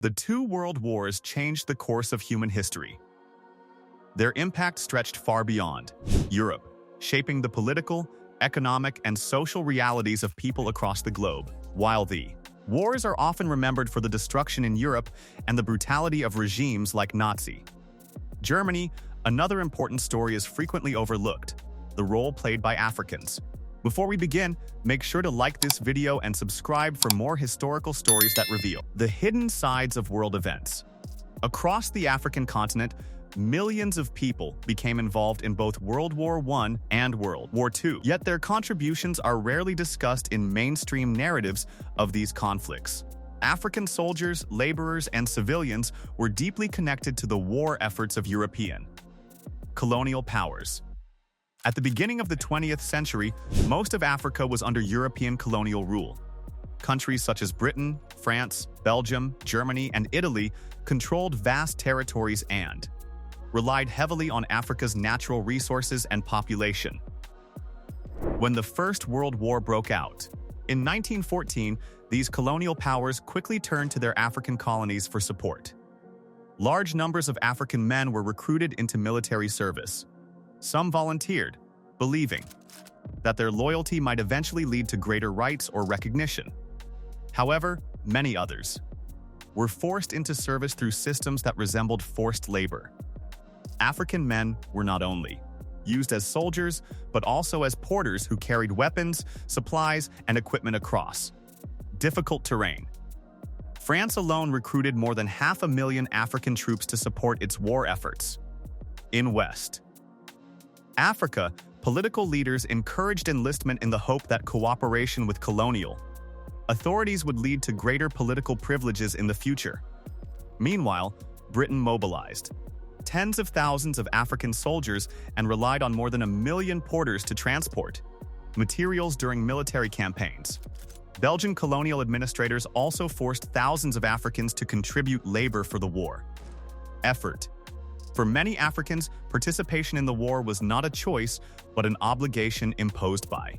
The two world wars changed the course of human history. Their impact stretched far beyond Europe, shaping the political, economic, and social realities of people across the globe. While the wars are often remembered for the destruction in Europe and the brutality of regimes like Nazi Germany, another important story is frequently overlooked: the role played by Africans. Before we begin, make sure to like this video and subscribe for more historical stories that reveal the hidden sides of world events. Across the African continent, millions of people became involved in both World War I and World War II, yet their contributions are rarely discussed in mainstream narratives of these conflicts. African soldiers, laborers, and civilians were deeply connected to the war efforts of European colonial powers. At the beginning of the 20th century, most of Africa was under European colonial rule. Countries such as Britain, France, Belgium, Germany, and Italy controlled vast territories and relied heavily on Africa's natural resources and population. When the First World War broke out, in 1914, these colonial powers quickly turned to their African colonies for support. Large numbers of African men were recruited into military service. Some volunteered, believing that their loyalty might eventually lead to greater rights or recognition. However, many others were forced into service through systems that resembled forced labor. African men were not only used as soldiers, but also as porters who carried weapons, supplies, and equipment across difficult terrain. France alone recruited more than 500,000 African troops to support its war efforts. In West Africa, political leaders encouraged enlistment in the hope that cooperation with colonial authorities would lead to greater political privileges in the future. Meanwhile, Britain mobilized tens of thousands of African soldiers and relied on more than 1 million porters to transport materials during military campaigns. Belgian colonial administrators also forced thousands of Africans to contribute labor for the war effort. For many Africans, participation in the war was not a choice, but an obligation imposed by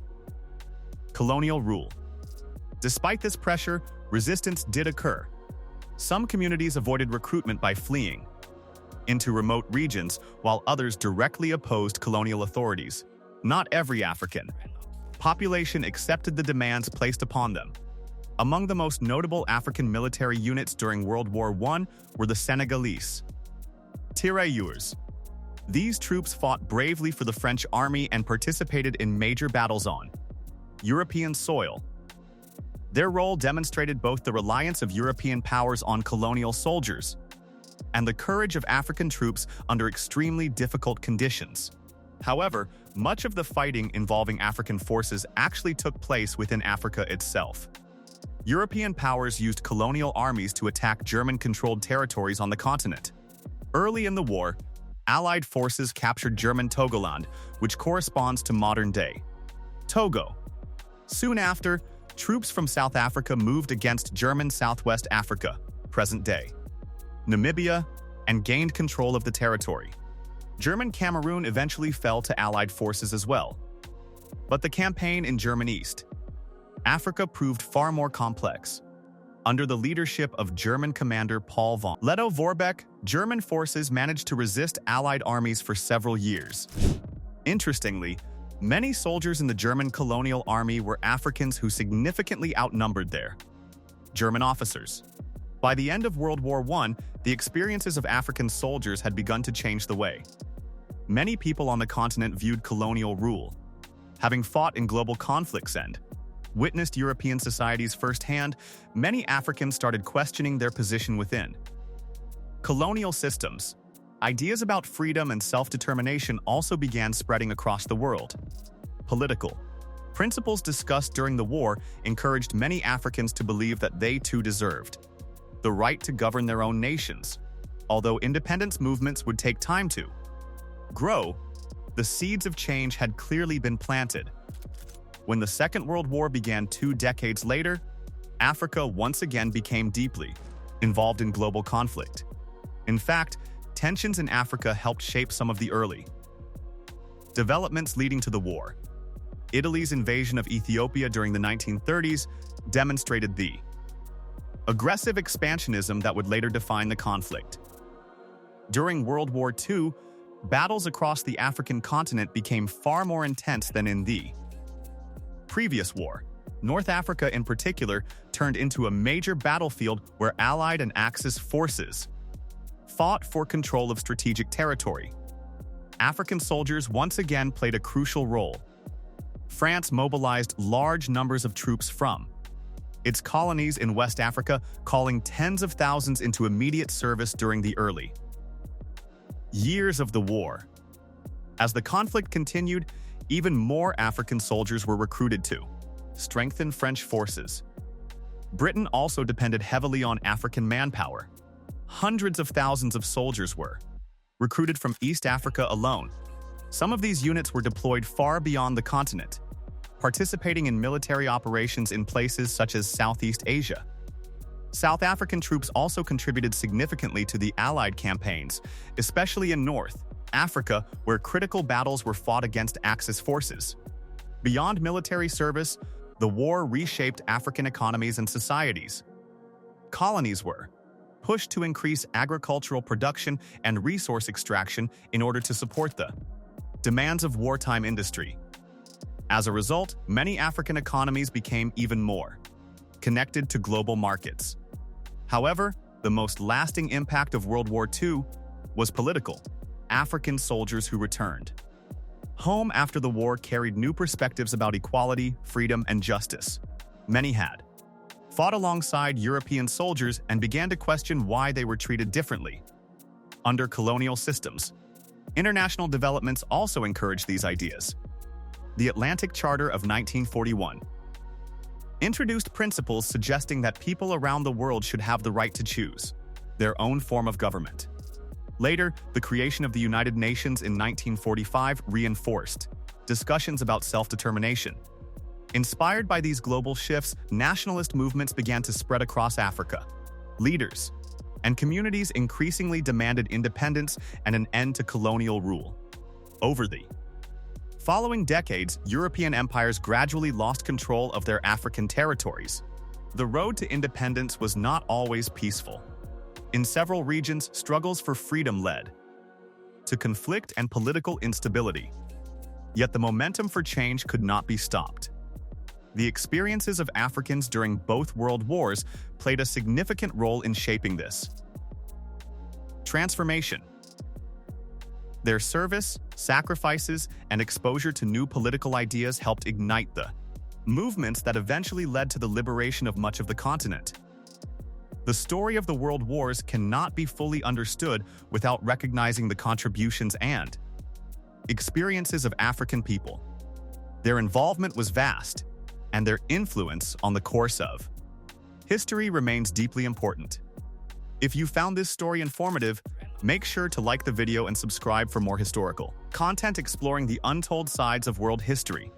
colonial rule. Despite this pressure, resistance did occur. Some communities avoided recruitment by fleeing into remote regions, while others directly opposed colonial authorities. Not every African population accepted the demands placed upon them. Among the most notable African military units during World War I were the Senegalese tirailleurs. These troops fought bravely for the French army and participated in major battles on European soil. Their role demonstrated both the reliance of European powers on colonial soldiers and the courage of African troops under extremely difficult conditions. However, much of the fighting involving African forces actually took place within Africa itself. European powers used colonial armies to attack German-controlled territories on the continent. Early in the war, Allied forces captured German Togoland, which corresponds to modern-day Togo. Soon after, troops from South Africa moved against German Southwest Africa, present-day Namibia, and gained control of the territory. German Cameroon eventually fell to Allied forces as well. But the campaign in German East Africa proved far more complex. Under the leadership of German commander Paul von Lettow-Vorbeck, German forces managed to resist Allied armies for several years. Interestingly, many soldiers in the German colonial army were Africans who significantly outnumbered their German officers. By the end of World War I, the experiences of African soldiers had begun to change the way many people on the continent viewed colonial rule. Having fought in global conflicts and witnessed European societies firsthand, many Africans started questioning their position within colonial systems. Ideas about freedom and self-determination also began spreading across the world. Political principles discussed during the war encouraged many Africans to believe that they too deserved the right to govern their own nations. Although independence movements would take time to grow, the seeds of change had clearly been planted. When the Second World War began 2 decades later, Africa once again became deeply involved in global conflict. In fact, tensions in Africa helped shape some of the early developments leading to the war. Italy's invasion of Ethiopia during the 1930s demonstrated the aggressive expansionism that would later define the conflict. During World War II, battles across the African continent became far more intense than in the previous war. North Africa, in particular, turned into a major battlefield where Allied and Axis forces fought for control of strategic territory. African soldiers once again played a crucial role. France mobilized large numbers of troops from its colonies in West Africa, calling tens of thousands into immediate service during the early years of the war. As the conflict continued, even more African soldiers were recruited to strengthen French forces. Britain also depended heavily on African manpower. Hundreds of thousands of soldiers were recruited from East Africa alone. Some of these units were deployed far beyond the continent, participating in military operations in places such as Southeast Asia. South African troops also contributed significantly to the Allied campaigns, especially in North Africa, where critical battles were fought against Axis forces. Beyond military service, the war reshaped African economies and societies. Colonies were pushed to increase agricultural production and resource extraction in order to support the demands of wartime industry. As a result, many African economies became even more connected to global markets. However, the most lasting impact of World War II was political. African soldiers who returned home after the war carried new perspectives about equality, freedom, and justice. Many had fought alongside European soldiers and began to question why they were treated differently under colonial systems. International developments also encouraged these ideas. The Atlantic Charter of 1941 introduced principles suggesting that people around the world should have the right to choose their own form of government. Later, the creation of the United Nations in 1945 reinforced discussions about self-determination. Inspired by these global shifts, nationalist movements began to spread across Africa. Leaders and communities increasingly demanded independence and an end to colonial rule. Over the following decades, European empires gradually lost control of their African territories. The road to independence was not always peaceful. In several regions, struggles for freedom led to conflict and political instability. Yet the momentum for change could not be stopped. The experiences of Africans during both world wars played a significant role in shaping this transformation. Their service, sacrifices, and exposure to new political ideas helped ignite the movements that eventually led to the liberation of much of the continent. The story of the world wars cannot be fully understood without recognizing the contributions and experiences of African people. Their involvement was vast, and their influence on the course of history remains deeply important. If you found this story informative, make sure to like the video and subscribe for more historical content exploring the untold sides of world history.